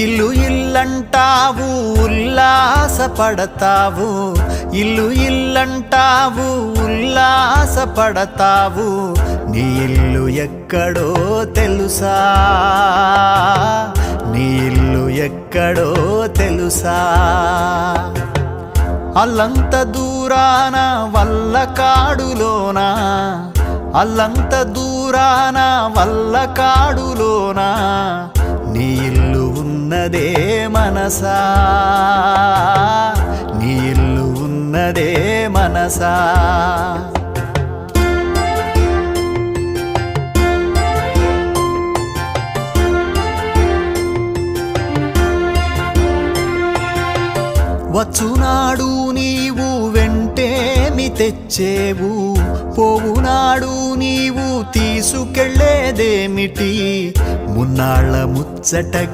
ఇల్లు ఇల్లంటావు ఉల్లాసపడతావు, ఇల్లు ఇల్లంటావు ఉల్లాసపడతావు, నీ ఇల్లు ఎక్కడో తెలుసా, నీ ఇల్లు ఎక్కడో తెలుసా. అల్లంత దూరాన వల్లకాడులోన, అల్లంత దూరాన వల్లకాడులోన, నీ ఇల్లు ఉన్నదే మనసా, నీ ఇల్లు ఉన్నదే మనసా. వచ్చునాడు నీవు వెంటేమి తెచ్చేవు, పోవునాడు నీవు తీసుకెళ్ళేదేమిటి, మున్నాళ్ళ ముచ్చట